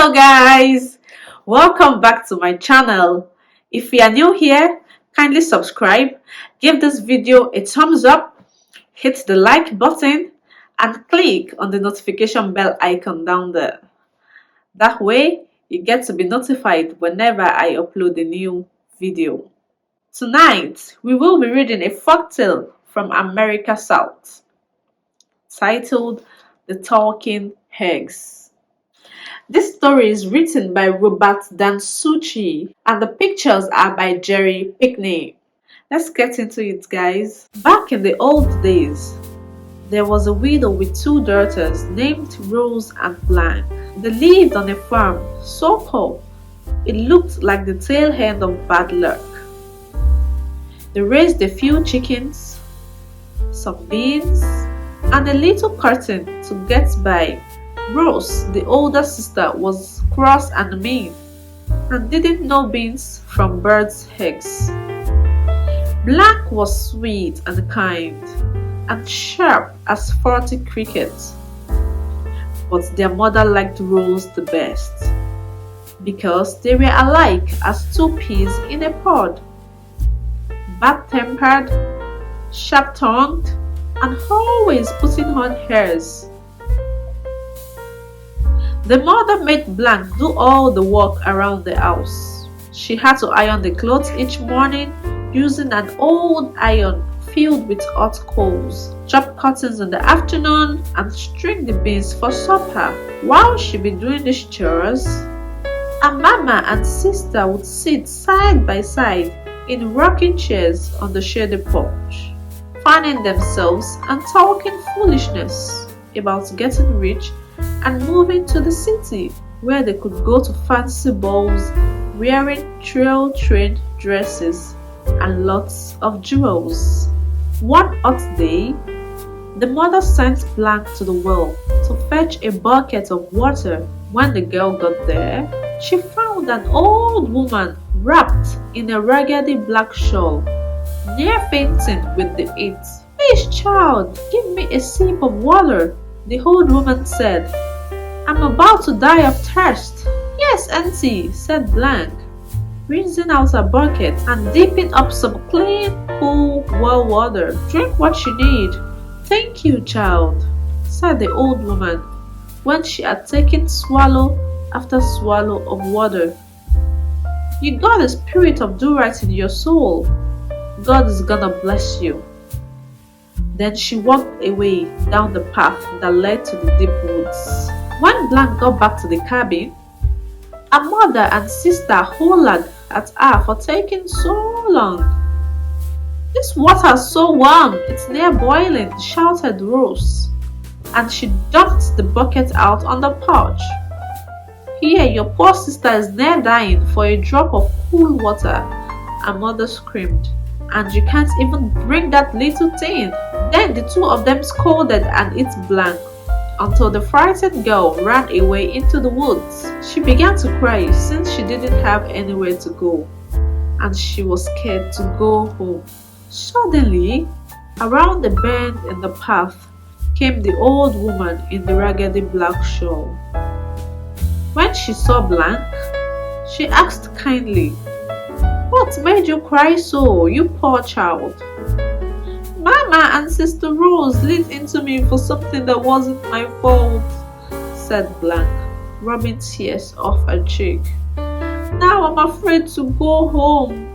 Hello guys, welcome back to my channel. If you are new here, kindly subscribe, give this video a thumbs up, hit the like button and click on the notification bell icon down there. That way you get to be notified whenever I upload a new video. Tonight we will be reading a folktale from America South titled The Talking Eggs. This story is written by Robert Dansucci and the pictures are by Jerry Pickney. Let's get into it, guys. Back in the old days, there was a widow with two daughters named Rose and Blanche. They lived on a farm so poor it looked like the tail end of bad luck. They raised a few chickens, some beans, and a little cotton to get by. Rose, the older sister, was cross and mean and didn't know beans from birds' eggs. Blanche was sweet and kind and sharp as 40 crickets. But their mother liked Rose the best because they were alike as two peas in a pod. Bad-tempered, sharp-tongued, and always putting on airs. The mother made Blanche do all the work around the house. She had to iron the clothes each morning using an old iron filled with hot coals, chop cottons in the afternoon, and string the beans for supper. While she be doing these chores, her mama and sister would sit side by side in rocking chairs on the shady porch, fanning themselves and talking foolishness about getting rich and moving to the city where they could go to fancy balls wearing trained dresses and lots of jewels. One hot day, the mother sent Blanche to the well to fetch a bucket of water. When the girl got there, she found an old woman wrapped in a raggedy black shawl, near fainting with the heat. "Please, child, give me a sip of water," the old woman said. "I'm about to die of thirst." "Yes, auntie," said Blanche, rinsing out her bucket and dipping up some clean, cool well water. "Drink what you need." "Thank you, child," said the old woman when she had taken swallow after swallow of water. "You got a spirit of do-right in your soul. God is gonna bless you." Then she walked away down the path that led to the deep woods. When Blanche got back to the cabin, her mother and sister hollered at her for taking so long. "This water's so warm, it's near boiling," shouted Rose, and she dumped the bucket out on the porch. "Here, your poor sister is near dying for a drop of cool water," her mother screamed, "and you can't even drink that little thing." Then the two of them scolded and hit Blanche until the frightened girl ran away into the woods. She began to cry since she didn't have anywhere to go and she was scared to go home. Suddenly, around the bend in the path came the old woman in the raggedy black shawl. When she saw Blanche, she asked kindly, "What made you cry so, you poor child?" "Mama and Sister Rose lit into me for something that wasn't my fault," said Blanche, rubbing tears off her cheek. "Now I'm afraid to go home."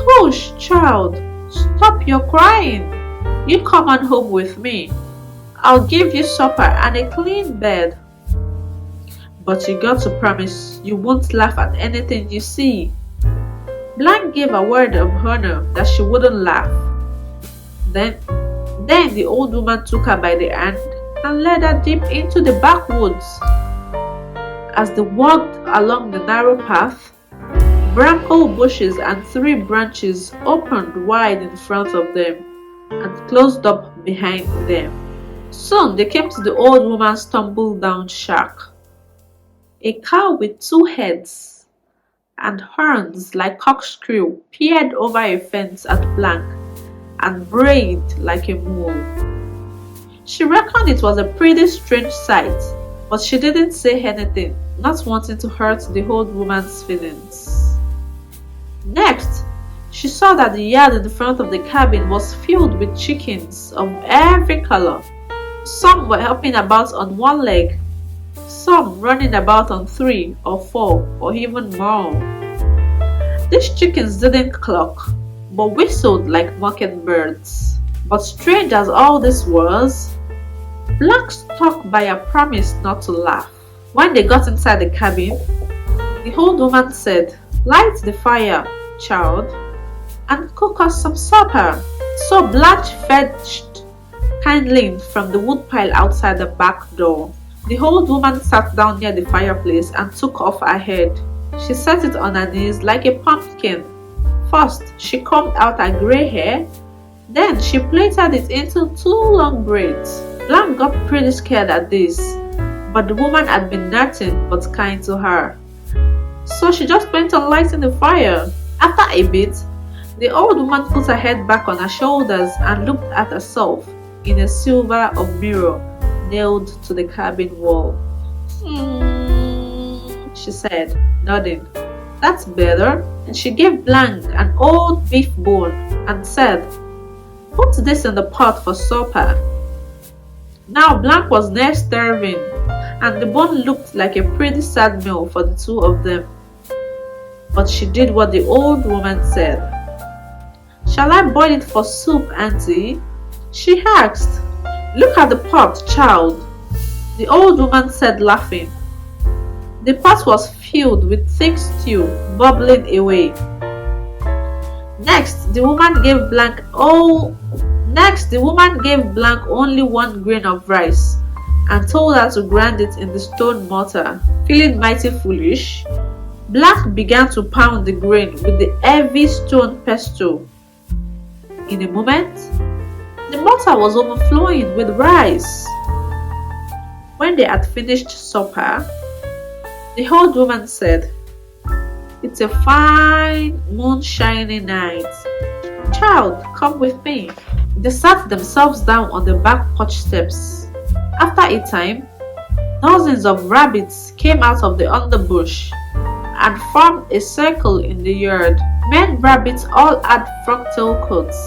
"Hush, child, stop your crying. You come on home with me. I'll give you supper and a clean bed. But you got to promise you won't laugh at anything you see." Blanche gave a word of honor that she wouldn't laugh. Then the old woman took her by the hand and led her deep into the backwoods. As they walked along the narrow path, bramble bushes and 3 branches opened wide in front of them and closed up behind them. Soon they came to the old woman's tumble-down shack. A cow with 2 heads and horns like corkscrew peered over a fence at Blanche and brayed like a mule. She reckoned it was a pretty strange sight but she didn't say anything, not wanting to hurt the old woman's feelings. Next, she saw that the yard in the front of the cabin was filled with chickens of every color. Some were hopping about on one leg, some running about on 3 or 4 or even more. These chickens didn't cluck, but whistled like mockingbirds. But strange as all this was, Black stuck by a promise not to laugh. When they got inside the cabin, the old woman said, "Light the fire, child, and cook us some supper." So Blanche fetched kindling from the woodpile outside the back door. The old woman sat down near the fireplace and took off her head. She set it on her knees like a pumpkin. First, she combed out her grey hair, then she plaited it into 2 long braids. Blanche got pretty scared at this, but the woman had been nothing but kind to her. So she just went on lighting the fire. After a bit, the old woman put her head back on her shoulders and looked at herself in a silver of mirror nailed to the cabin wall. She said, nodding. "That's better." And she gave Blanche an old beef bone and said, "Put this in the pot for supper." Now Blanche was near starving, and the bone looked like a pretty sad meal for the 2 of them. But she did what the old woman said. "Shall I boil it for soup, auntie?" she asked. "Look at the pot, child," the old woman said, laughing. The pot was filled with thick stew bubbling away. Next, the woman gave Blanche only 1 grain of rice and told her to grind it in the stone mortar. Feeling mighty foolish, Blanche began to pound the grain with the heavy stone pestle. In a moment, the mortar was overflowing with rice. When they had finished supper, the old woman said, "It's a fine, moonshiny night. Child, come with me." They sat themselves down on the back porch steps. After a time, dozens of rabbits came out of the underbush and formed a circle in the yard. Men rabbits all had frog-tail coats,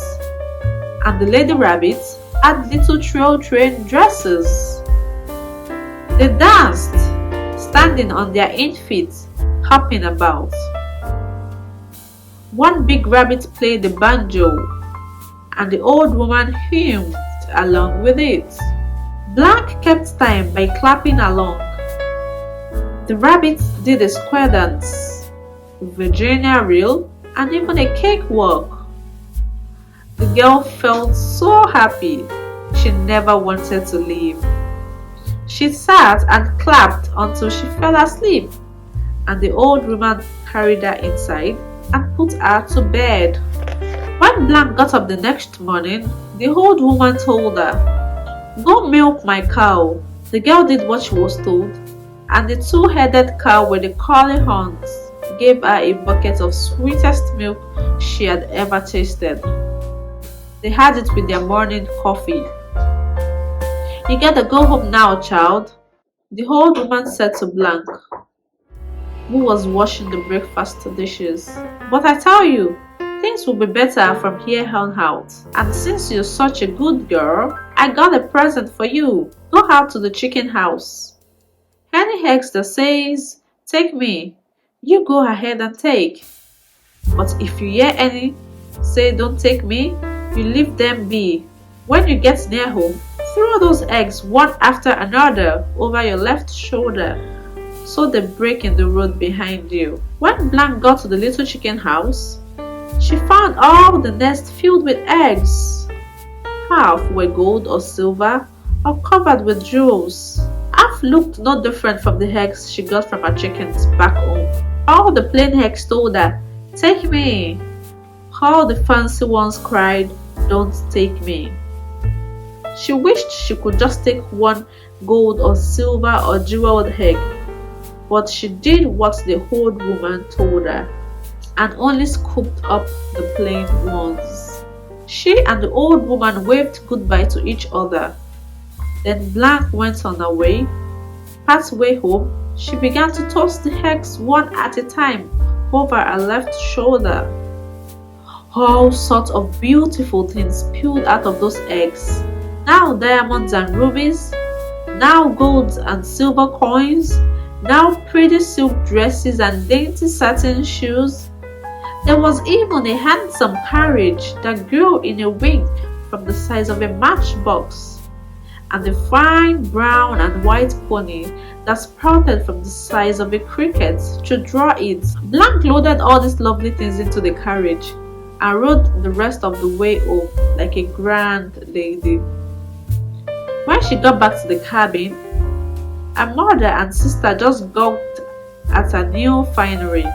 and the lady rabbits had little train dresses. They danced, standing on their hind feet, hopping about. One big rabbit played the banjo, and the old woman hummed along with it. Blanche kept time by clapping along. The rabbits did a square dance, a Virginia reel, and even a cakewalk. The girl felt so happy, she never wanted to leave. She sat and clapped until she fell asleep, and the old woman carried her inside and put her to bed. When Blanche got up the next morning, the old woman told her, "Go milk my cow." The girl did what she was told, and the 2-headed cow with the curly horns gave her a bucket of sweetest milk she had ever tasted. They had it with their morning coffee. "You gotta go home now, child," the old woman said to Blanche, who was washing the breakfast dishes. "But I tell you, things will be better from here on out. And since you're such a good girl, I got a present for you. Go out to the chicken house. Any eggs that says, 'Take me,' you go ahead and take. But if you hear any say, 'Don't take me,' you leave them be. When you get near home, throw those eggs one after another over your left shoulder, so they break in the road behind you." When Blanche got to the little chicken house, she found all the nests filled with eggs. Half were gold or silver or covered with jewels. Half looked no different from the eggs she got from her chickens back home. All the plain eggs told her, "Take me." All the fancy ones cried, "Don't take me." She wished she could just take one gold or silver or jeweled egg, but she did what the old woman told her and only scooped up the plain ones. She and the old woman waved goodbye to each other. Then Blanche went on her way, Halfway home, she began to toss the eggs one at a time over her left shoulder. All sorts of beautiful things spilled out of those eggs. Now diamonds and rubies, now gold and silver coins, now pretty silk dresses and dainty satin shoes. There was even a handsome carriage that grew in a wing from the size of a matchbox, and a fine brown and white pony that sprouted from the size of a cricket to draw it. Blank loaded all these lovely things into the carriage and rode the rest of the way home like a grand lady. When she got back to the cabin, her mother and sister just gawked at her new finery.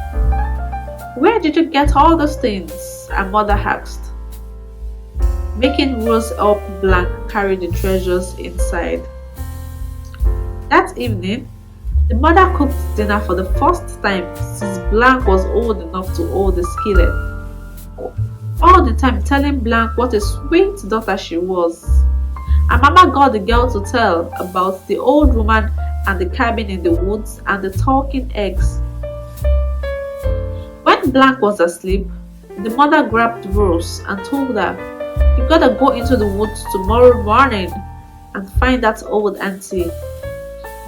"Where did you get all those things?" her mother asked, making Rose help Blank carry the treasures inside. That evening, the mother cooked dinner for the first time since Blank was old enough to hold the skillet, all the time telling Blank what a sweet daughter she was. And Mama got the girl to tell about the old woman and the cabin in the woods and the talking eggs. When Blank was asleep, the mother grabbed Rose and told her, "You gotta go into the woods tomorrow morning and find that old auntie.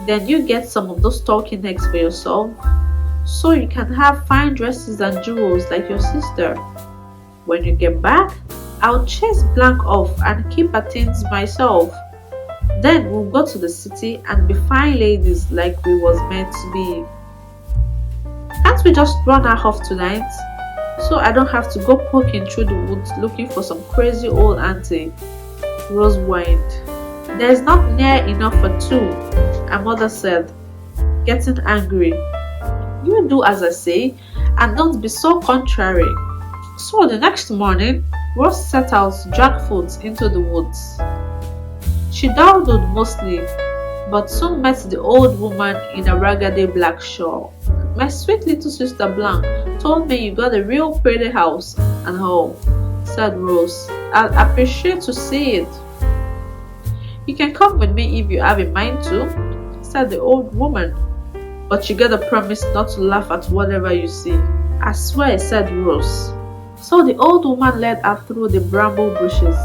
Then you get some of those talking eggs for yourself, so you can have fine dresses and jewels like your sister. When you get back, I'll chase Blank off and keep her things myself. Then we'll go to the city and be fine ladies like we was meant to be. Can't we just run her off tonight, so I don't have to go poking through the woods looking for some crazy old auntie?" Rose whined. "There's not near enough for two," her mother said, getting angry. "You do as I say, and don't be so contrary." So the next morning, Rose set out drag-foot into the woods. She dawdled mostly, but soon met the old woman in a raggedy black shawl. "My sweet little sister Blank told me you got a real pretty house and home," said Rose. "I'd appreciate to see it." "You can come with me if you have a mind to," said the old woman, "but you gotta promise not to laugh at whatever you see." "I swear," said Rose. So the old woman led her through the bramble bushes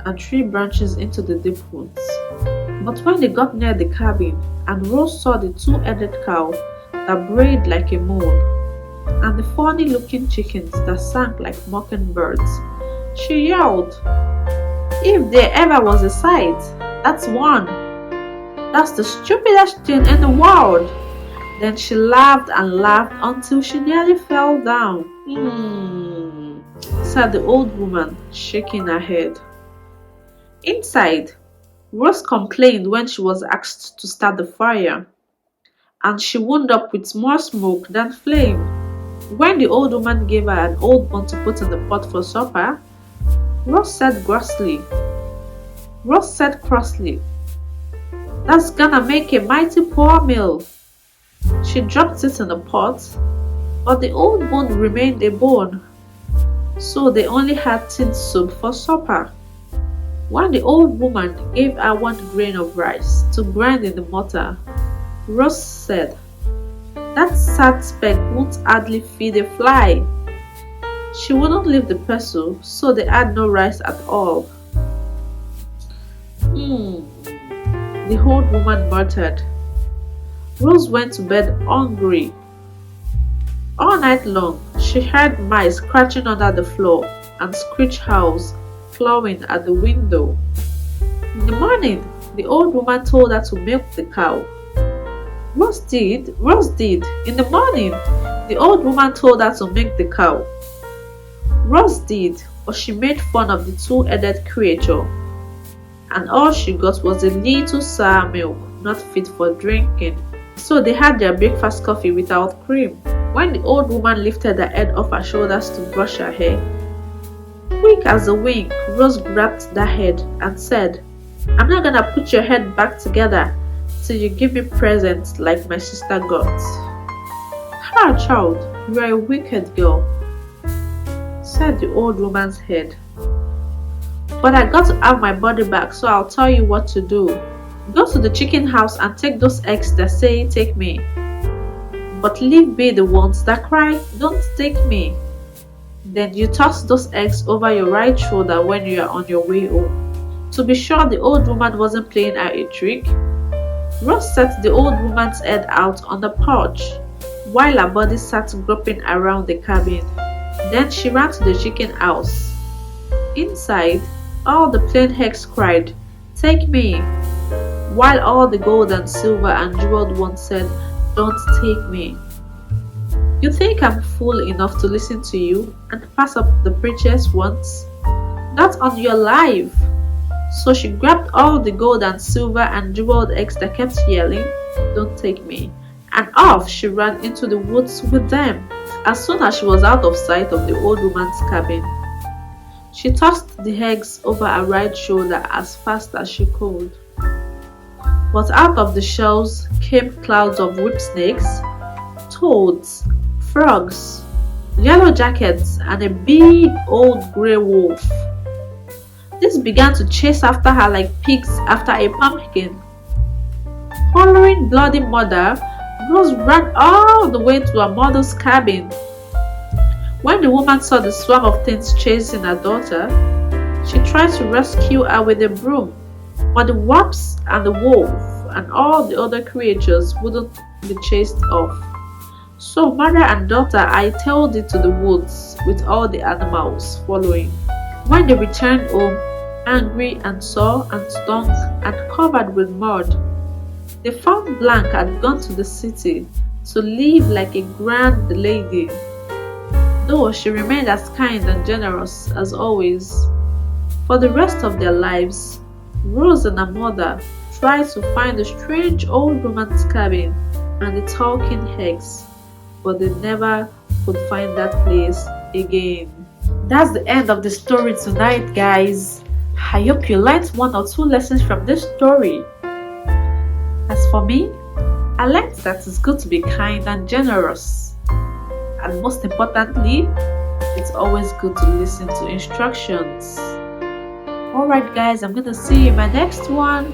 and tree branches into the deep woods. But when they got near the cabin and Rose saw the two-headed cow that brayed like a moon and the funny-looking chickens that sang like mockingbirds, she yelled, "If there ever was a sight, that's one. That's the stupidest thing in the world." Then she laughed and laughed until she nearly fell down. Said the old woman, shaking her head. Inside, Rose complained when she was asked to start the fire, and she wound up with more smoke than flame. When the old woman gave her an old bone to put in the pot for supper, Rose said crossly, "That's gonna make a mighty poor meal." She dropped it in the pot, but the old bone remained a bone, so they only had tin soup for supper. When the old woman gave her 1 grain of rice to grind in the mortar, Rose said, "That sad speck won't hardly feed a fly." She wouldn't leave the pestle, so they had no rice at all. The old woman muttered. Rose went to bed hungry. All night long, she heard mice scratching under the floor and screech owls clawing at the window. In the morning, the old woman told her to milk the cow. Rose did. In the morning, the old woman told her to milk the cow. Rose did, but she made fun of the two-headed creature, and all she got was a little sour milk, not fit for drinking. So they had their breakfast coffee without cream. When the old woman lifted her head off her shoulders to brush her hair, quick as a wink, Rose grabbed that head and said, "I'm not gonna put your head back together till you give me presents like my sister got." "Ah, child, you are a wicked girl," said the old woman's head. "But I got to have my body back, so I'll tell you what to do." Go to the chicken house and take those eggs that say, "Take me." But leave be the ones that cry, "Don't take me." Then you toss those eggs over your right shoulder when you are on your way home. To be sure the old woman wasn't playing her a trick, Rose set the old woman's head out on the porch, while her body sat groping around the cabin. Then she ran to the chicken house. Inside, all the plain eggs cried, "Take me," while all the gold and silver and jeweled ones said, "Don't take me." You think I'm fool enough to listen to you and pass up the precious ones? Not on your life! So she grabbed all the gold and silver and jeweled eggs that kept yelling, "Don't take me," and off she ran into the woods with them. As soon as she was out of sight of the old woman's cabin, she tossed the eggs over her right shoulder as fast as she could. But out of the shells came clouds of whip snakes, toads, frogs, yellow jackets, and a big old grey wolf. These began to chase after her like pigs after a pumpkin. Hollering bloody murder, Rose ran all the way to her mother's cabin. When the woman saw the swarm of things chasing her daughter, she tried to rescue her with a broom, but the wasps and the wolf and all the other creatures wouldn't be chased off. So mother and daughter hightailed it to the woods with all the animals following. When they returned home, angry and sore and stunk and covered with mud, they found Blank had gone to the city to live like a grand lady, though she remained as kind and generous as always. For the rest of their lives, Rose and her mother tried to find the strange old woman's cabin and the talking eggs, but they never could find that place again. That's the end of the story tonight, guys. I hope you learned one or two lessons from this story. As for me, I learned that it's good to be kind and generous. And most importantly, it's always good to listen to instructions. Alright guys, I'm gonna see you in my next one.